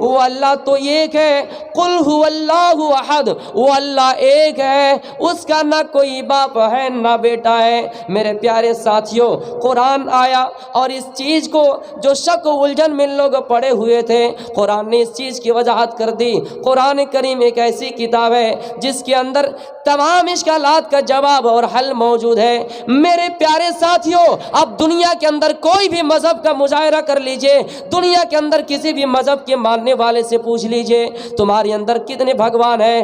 وہ اللہ تو ایک ہے، قل هو اللہ احد، وہ اللہ ایک ہے، اس کا نہ کوئی باپ ہے نہ بیٹا ہے۔ میرے پیارے ساتھیوں، قرآن آیا اور اس چیز کو جو شک و الجھن میں لوگ پڑے ہوئے تھے، قرآن نے اس چیز کی وضاحت کر دی۔ قرآن کریم ایک ایسی کتاب ہے جس کے اندر تمام اشکالات کا جواب اور حل موجود ہے۔ میرے پیارے ساتھیوں، اب دنیا کے اندر کوئی بھی مذہب کا مظاہرہ کر لیجئے، دنیا کے اندر کسی بھی مذہب کے ماننے والے سے پوچھ لیجئے تمہارے اندر کتنے بھگوان ہیں،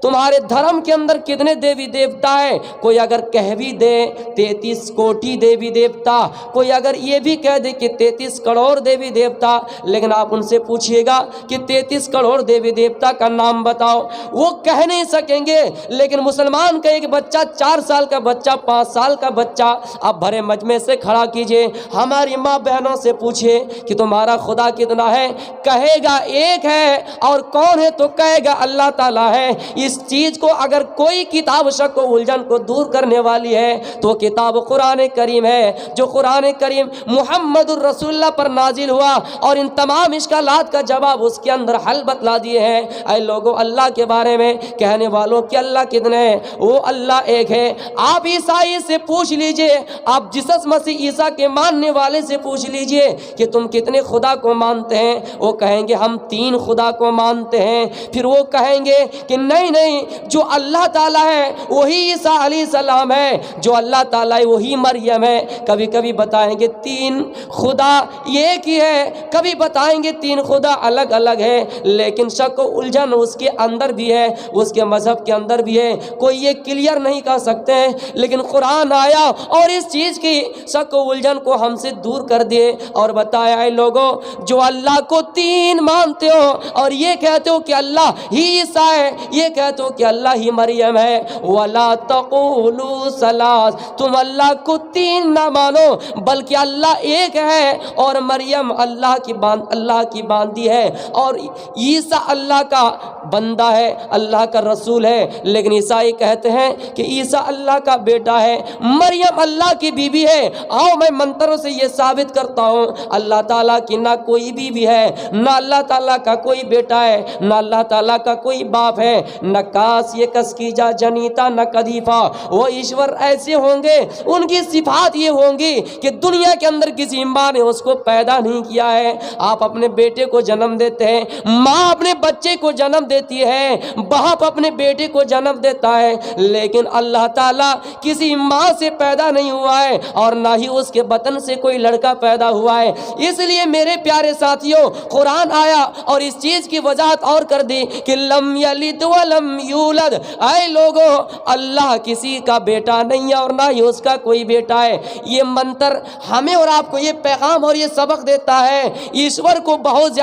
تمہارے دھرم کے اندر کتنے دیوی دیوتا ہیں۔ کوئی اگر کہہ بھی دے 33 کوٹی دیوی دیوتا، کوئی اگر یہ بھی کہہ دے کہ 33 کروڑ دیوی دیوتا، لیکن آپ ان سے پوچھئے گا کہ 33 کروڑ دیوی دیوتا کا نام بتاؤ، وہ کہہ نہیں سکیں گے۔ لیکن مسلمان کا ایک بچہ، 4 سال کا بچہ، 5 سال کا بچہ، آپ بھرے مجمع سے کھڑا کیجئے، ہماری ماں بہنوں سے پوچھئے کہ تمہارا خدا کتنا ہے، کہے گا ایک ہے، اور کون ہے تو کہے گا اللہ تعالیٰ ہے۔ اس چیز کو اگر کوئی کتاب شک و الجھن کو دور کرنے والی ہے تو کتاب قرآن کریم ہے، جو قرآن کریم محمد الرسول اللہ پر نازل ہوا اور ان تمام اشکالات کا جواب اس کے اندر حل بتلا دیے ہیں۔ اے لوگوں، اللہ کے بارے میں کہنے والوں کہ اللہ کتنے ہیں، وہ اللہ ایک ہے۔ آپ عیسائی سے پوچھ لیجئے، آپ جیسس مسیح عیسیٰ کے ماننے والے سے پوچھ لیجئے کہ تم کتنے خدا کو مانتے ہیں، وہ کہیں گے ہم 3 خدا کو مانتے ہیں۔ پھر وہ کہیں گے کہ نہیں نہیں، جو اللہ تعالیٰ ہے وہی عیسیٰ علیہ السلام ہے، جو اللہ تعالیٰ ہے وہی مریم ہے۔ کبھی کبھی بتائیں گے 3 خدا ایک ہی ہے، کبھی بتائیں گے 3 خدا الگ الگ ہے، لیکن شک و الجھن اس کے اندر بھی ہے، اس کے مذہب کے اندر بھی ہے، کوئی یہ کلیئر نہیں کر سکتے ہیں۔ لیکن قرآن آیا اور اس چیز کی شک و الجھن کو ہم سے دور کر دیے اور بتایا، اے لوگوں، جو اللہ کو 3 مانتے ہو اور یہ کہتے ہو کہ اللہ ہی عیسیٰ ہے، یہ کہتے ہو کہ اللہ ہی مریم ہے، وَلَا تَقُولُوا ثَلَاثَ، تم اللہ کو 3 نہ مانو بلکہ اللہ ایک ہے، اور مریم اللہ کی باندی ہے، اور عیسیٰ اللہ کا بندہ ہے، اللہ کا رسول ہے۔ لیکن عیسائی کہتے ہیں کہ عیسیٰ اللہ کا بیٹا ہے، مریم اللہ کی بیوی ہے۔ آؤ میں منتروں سے یہ ثابت کرتا ہوں، اللہ تعالیٰ کی نہ کوئی بیوی ہے، نہ اللہ تعالیٰ کا کوئی بیٹا ہے، نہ اللہ تعالیٰ کا کوئی باپ ہے، نہ کاس یہ کس کی جا جنیتا نہ کدیفا۔ وہ ایشور ایسے ہوں گے، ان کی صفات یہ ہوں گی کہ دنیا کے اندر کسی ماں نے اس کو پیدا نہیں کیا ہے۔ آپ اپنے بیٹے کو جنم دیتے ہیں، ماں اپنے بچے کو جنم دیتی ہے، باپ اپنے بیٹے کو جنم دیتا ہے، لیکن اللہ تعالیٰ کسی ماں سے پیدا نہیں ہوا ہے اور نہ ہی اس کے بطن سے کوئی لڑکا پیدا ہوا ہے۔ اس لیے میرے پیارے ساتھیوں، قرآن آیا اور اس چیز کی وضاحت اور کر دی کہ لم یلد ولم یولد۔ اے لوگوں، اللہ کسی کا بیٹا نہیں ہے اور نہ ہی اس کا کوئی بیٹا ہے۔ یہ منتر ہمیں اور آپ کو یہ پیغام اور یہ سبق دیتا ہے، ایشور کو بہت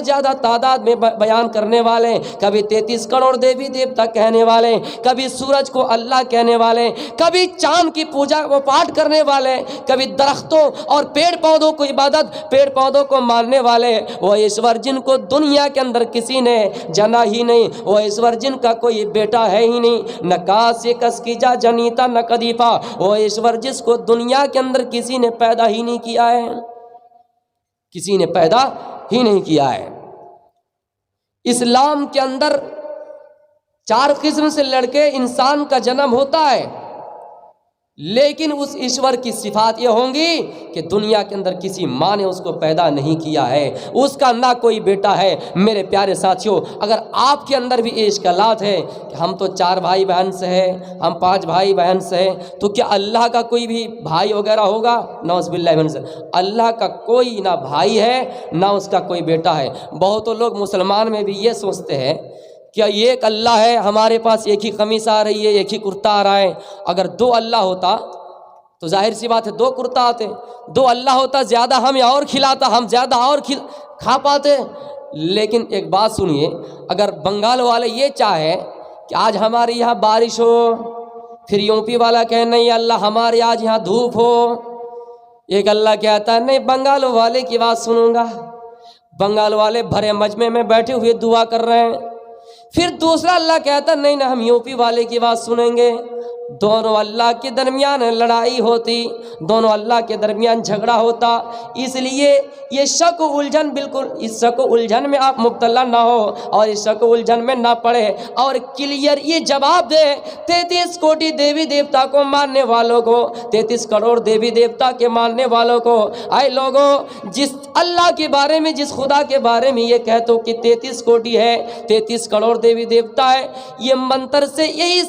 زیادہ تعداد میں بیان کرنے والے، کبھی 33 کروڑ دیوی دیوتا کہنے والے، کبھی سورج کو اللہ کہنے والے، کبھی چاند کی پوجا و پاٹ کرنے والے، کبھی درختوں اور پیڑ پودوں کو عبادت، پیڑ پودوں کو ماننے والے، وہ ایشور جن کو دنیا کے اندر کسی نے جنا ہی نہیں، وہ ایشور جن کا کوئی بیٹا ہے ہی نہیں، نہ کاس یہ کس کی جا جنیتا نہ کدیفا، وہ ایشور جس کو دنیا کے اندر کسی نے پیدا ہی نہیں کیا ہے، کسی نے پیدا ہی نہیں کیا ہے۔ اسلام کے اندر 4 قسم سے لڑکے انسان کا جنم ہوتا ہے، لیکن اس ایشور کی صفات یہ ہوں گی کہ دنیا کے اندر کسی ماں نے اس کو پیدا نہیں کیا ہے، اس کا نہ کوئی بیٹا ہے۔ میرے پیارے ساتھیوں، اگر آپ کے اندر بھی یہ اشکالات ہے کہ ہم تو 4 بھائی بہن سے ہیں، ہم 5 بھائی بہن سے ہیں، تو کیا اللہ کا کوئی بھی بھائی وغیرہ ہوگا؟ نعوذ باللہ من ذالک، اللہ کا کوئی نہ بھائی ہے نہ اس کا کوئی بیٹا ہے۔ بہت لوگ مسلمان میں بھی یہ سوچتے ہیں کہ ایک اللہ ہے، ہمارے پاس ایک ہی قمیص آ رہی ہے، ایک ہی کرتا آ رہا ہے۔ اگر 2 اللہ ہوتا تو ظاہر سی بات ہے 2 کرتا آتے، 2 اللہ ہوتا زیادہ ہمیں اور کھلاتا، ہم زیادہ اور کھا پاتے۔ لیکن ایک بات سنیے، اگر بنگال والے یہ چاہے کہ آج ہمارے یہاں بارش ہو، پھر یو پی والا کہے نہیں اللہ ہمارے آج یہاں دھوپ ہو، ایک اللہ کہتا ہے نہیں بنگال والے کی بات سنوں گا۔ بنگال والے بھرے مجمع میں بیٹھے ہوئے دعا کر رہے ہیں، پھر دوسرا اللہ کہتا نہیں نہ ہم یو پی والے کی بات سنیں گے۔ دونوں اللہ کے درمیان لڑائی ہوتی، دونوں اللہ کے درمیان جھگڑا ہوتا۔ اس لیے یہ شک و الجھن، بالکل اس شک و الجھن میں آپ مبتلا نہ ہو اور اس شک و الجھن میں نہ پڑے، اور کلیئر یہ جواب دے 33 کوٹی دیوی دیوتا کو ماننے والوں کو، 33 کروڑ دیوی دیوتا کے ماننے والوں کو، اے لوگوں جس اللہ کے بارے میں، جس خدا کے بارے میں یہ کہہ تو کہ 33 کوٹی ہے، 33 کروڑ دیوی دیوتا ہے، یہ منتر سے یہی